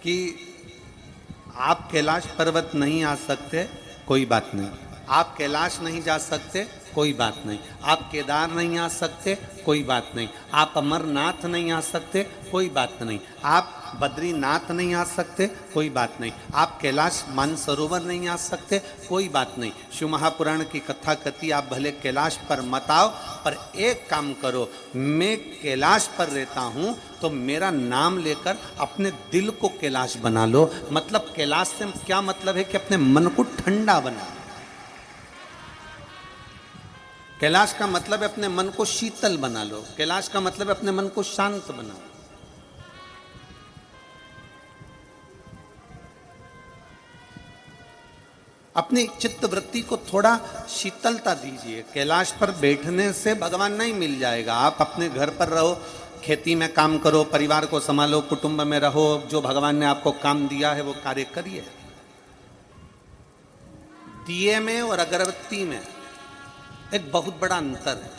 कि आप कैलाश पर्वत नहीं आ सकते, कोई बात नहीं। आप कैलाश नहीं जा सकते, कोई बात नहीं। आप केदार नहीं आ सकते, कोई बात नहीं। आप अमरनाथ नहीं आ सकते, कोई बात नहीं। आप बद्रीनाथ नहीं आ सकते, कोई बात नहीं। आप कैलाश मानसरोवर नहीं आ सकते, कोई बात नहीं। शिव महापुराण की कथा कहती आप भले कैलाश पर मत आओ, पर एक काम करो, मैं कैलाश पर रहता हूं तो मेरा नाम लेकर अपने दिल को कैलाश बना लो। मतलब कैलाश से क्या मतलब है कि अपने मन को ठंडा बना। कैलाश का मतलब है अपने मन को शीतल बना लो। कैलाश का मतलब है अपने मन को शांत बनाओ। अपनी चित्त वृत्ति को थोड़ा शीतलता दीजिए। कैलाश पर बैठने से भगवान नहीं मिल जाएगा। आप अपने घर पर रहो, खेती में काम करो, परिवार को संभालो, कुटुंब में रहो, जो भगवान ने आपको काम दिया है वो कार्य करिए। दिए में और अगरबत्ती में एक बहुत बड़ा अंतर है।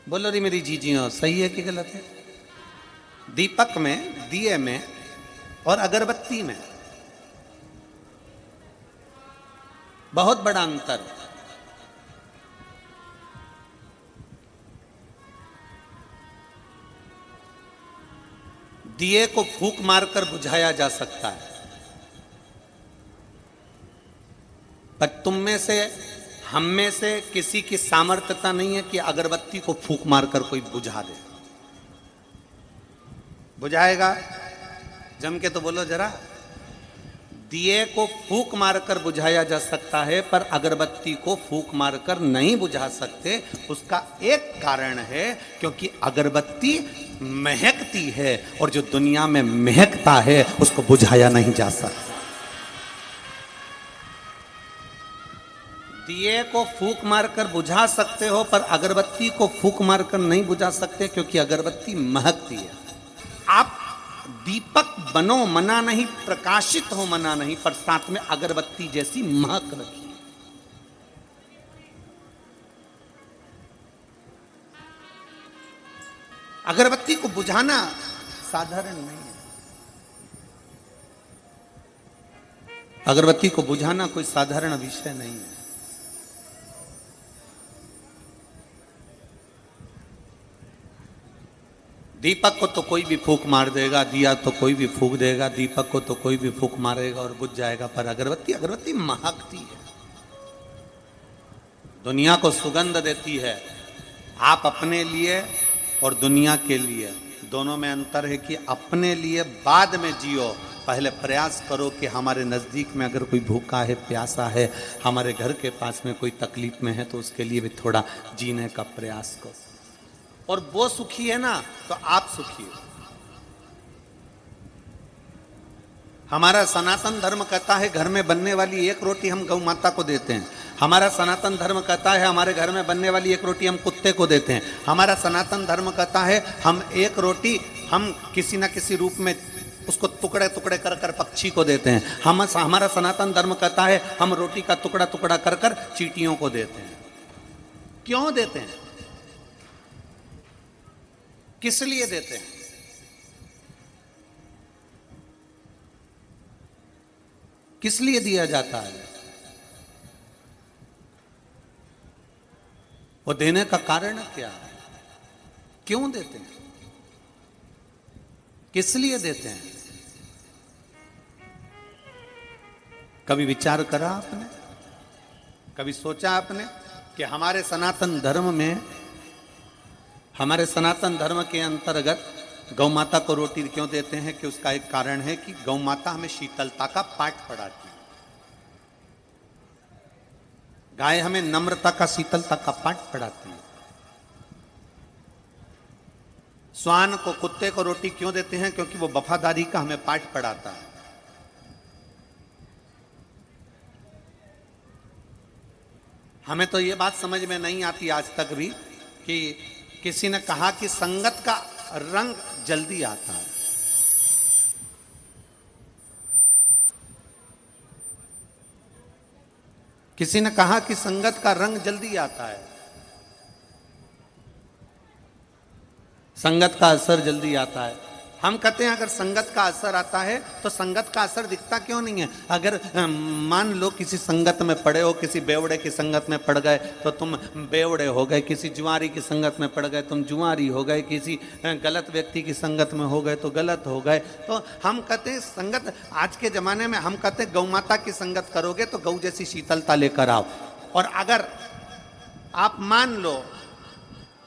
बोलो री मेरी जीजियों, सही है कि गलत है? दीपक में, दिए में और अगरबत्ती में बहुत बड़ा अंतर है। दिए को फूंक मारकर बुझाया जा सकता है, पर तुम में से, हम में से किसी की सामर्थ्यता नहीं है कि अगरबत्ती को फूंक मारकर कोई बुझा दे। बुझाएगा? जम के तो बोलो जरा। दिए को फूंक मारकर बुझाया जा सकता है, पर अगरबत्ती को फूंक मारकर नहीं बुझा सकते। उसका एक कारण है, क्योंकि अगरबत्ती महकती है और जो दुनिया में महकता है उसको बुझाया नहीं जा सकता। दिए को फूंक मारकर बुझा सकते हो, पर अगरबत्ती को फूंक मारकर नहीं बुझा सकते, क्योंकि अगरबत्ती महकती है। आप दीपक बनो मना नहीं, प्रकाशित हो मना नहीं, पर साथ में अगरबत्ती जैसी महक रखिए। अगरबत्ती को बुझाना साधारण नहीं है। अगरबत्ती को बुझाना कोई साधारण विषय नहीं है। दीपक को तो कोई भी फूंक मार देगा, दिया तो कोई भी फूंक देगा, दीपक को तो कोई भी फूंक मारेगा और बुझ जाएगा, पर अगरबत्ती, अगरबत्ती महकती है, दुनिया को सुगंध देती है। आप अपने लिए और दुनिया के लिए दोनों में अंतर है कि अपने लिए बाद में जियो, पहले प्रयास करो कि हमारे नज़दीक में अगर कोई भूखा है, प्यासा है, हमारे घर के पास में कोई तकलीफ में है, तो उसके लिए भी थोड़ा जीने का प्रयास करो। और वो सुखी है ना तो आप सुखी हो। हमारा सनातन धर्म कहता है घर में बनने वाली एक रोटी हम गौ माता को देते हैं। हमारा सनातन धर्म कहता है हमारे घर में बनने वाली एक रोटी हम कुत्ते को देते हैं। हमारा सनातन धर्म कहता है हम एक रोटी हम किसी ना किसी रूप में उसको टुकड़े टुकड़े कर कर पक्षी को देते हैं। हमारा सनातन धर्म कहता है हम रोटी का टुकड़ा टुकड़ा कर कर चींटियों को देते हैं। क्यों देते हैं? किस लिए देते हैं? किस लिए दिया जाता है? वो देने का कारण क्या है? क्यों देते हैं? किस लिए देते हैं? कभी विचार करा आपने? कभी सोचा आपने कि हमारे सनातन धर्म में, हमारे सनातन धर्म के अंतर्गत गौ माता को रोटी क्यों देते हैं? कि उसका एक कारण है कि गौ माता हमें शीतलता का पाठ पढ़ाती है। गाय हमें नम्रता का, शीतलता का पाठ पढ़ाती है। स्वान को, कुत्ते को रोटी क्यों देते हैं? क्योंकि वो वफादारी का हमें पाठ पढ़ाता है। हमें तो ये बात समझ में नहीं आती आज तक भी कि किसी ने कहा कि संगत का रंग जल्दी आता है। किसी ने कहा कि संगत का रंग जल्दी आता है। संगत का असर जल्दी आता है। हम कहते हैं अगर संगत का असर आता है तो संगत का असर दिखता क्यों नहीं है? अगर मान लो किसी संगत में पड़े हो, किसी बेवड़े की संगत में पड़ गए तो तुम बेवड़े हो गए, किसी जुआरी की संगत में पड़ गए तुम जुआरी हो गए, किसी गलत व्यक्ति की संगत में हो गए तो गलत हो गए। तो हम कहते हैं संगत, आज के ज़माने में हम कहते हैं गौ माता की संगत करोगे तो गौ जैसी शीतलता लेकर आओ। और अगर आप मान लो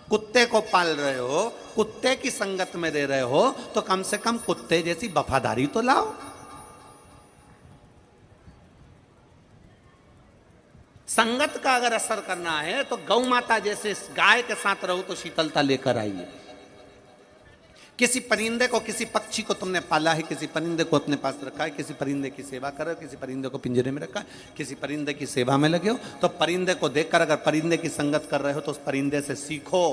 कुत्ते को पाल रहे हो, कुत्ते की संगत में दे रहे हो, तो कम से कम कुत्ते जैसी वफादारी तो लाओ। संगत का अगर असर करना है तो गौ माता जैसे गाय के साथ रहो तो शीतलता लेकर आइए। किसी परिंदे को, किसी पक्षी को तुमने पाला है, किसी परिंदे को अपने पास रखा है, किसी परिंदे की सेवा कर रहे हो, किसी परिंदे को पिंजरे में रखा है, किसी परिंदे की सेवा में लगे हो, तो परिंदे को देखकर अगर परिंदे की संगत कर रहे हो तो उस परिंदे से सीखो।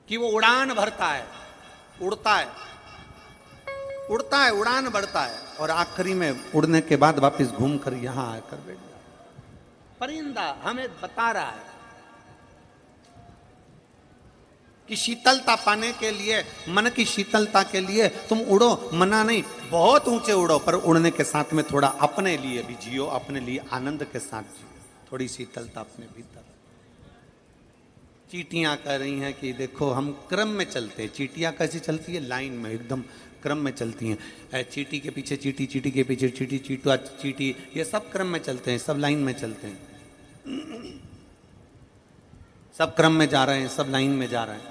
कि वो उड़ान भरता है, उड़ता है, उड़ता है, उड़ान बढ़ता है और आखिरी में उड़ने के बाद वापस घूमकर यहां आकर बैठ जाता। परिंदा हमें बता रहा है कि शीतलता पाने के लिए, मन की शीतलता के लिए तुम उड़ो, मना नहीं, बहुत ऊंचे उड़ो, पर उड़ने के साथ में थोड़ा अपने लिए भी जियो, अपने लिए आनंद के साथ जियो, थोड़ी शीतलता अपने भीतर। चींटियां कह रही हैं कि देखो हम क्रम में चलते हैं। चींटियां कैसी चलती है? लाइन में, एकदम क्रम में चलती हैं। चींटी के पीछे चींटी, चींटी के पीछे चींटी, चींटा चींटी, ये सब क्रम में चलते हैं, सब लाइन में चलते हैं, सब क्रम में जा रहे हैं, सब लाइन में जा रहे हैं।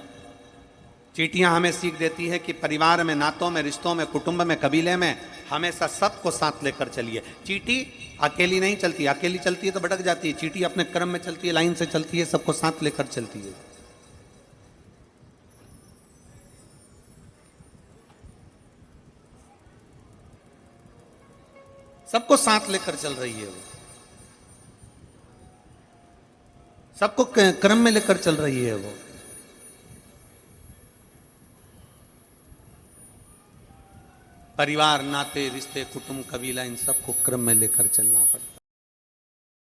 चींटियां हमें सीख देती है कि परिवार में, नातों में, रिश्तों में, कुटुंब में, कबीले में हमेशा सबको साथ लेकर चलिए। चींटी अकेली नहीं चलती, अकेली चलती है तो भटक जाती है। चींटी अपने क्रम में चलती है, लाइन से चलती है, सबको साथ लेकर चलती है। सबको साथ लेकर चल रही है वो, सबको क्रम में लेकर चल रही है वो। परिवार, नाते, रिश्ते, कुटुंब, कबीला, इन सबको क्रम में लेकर चलना पड़ता है।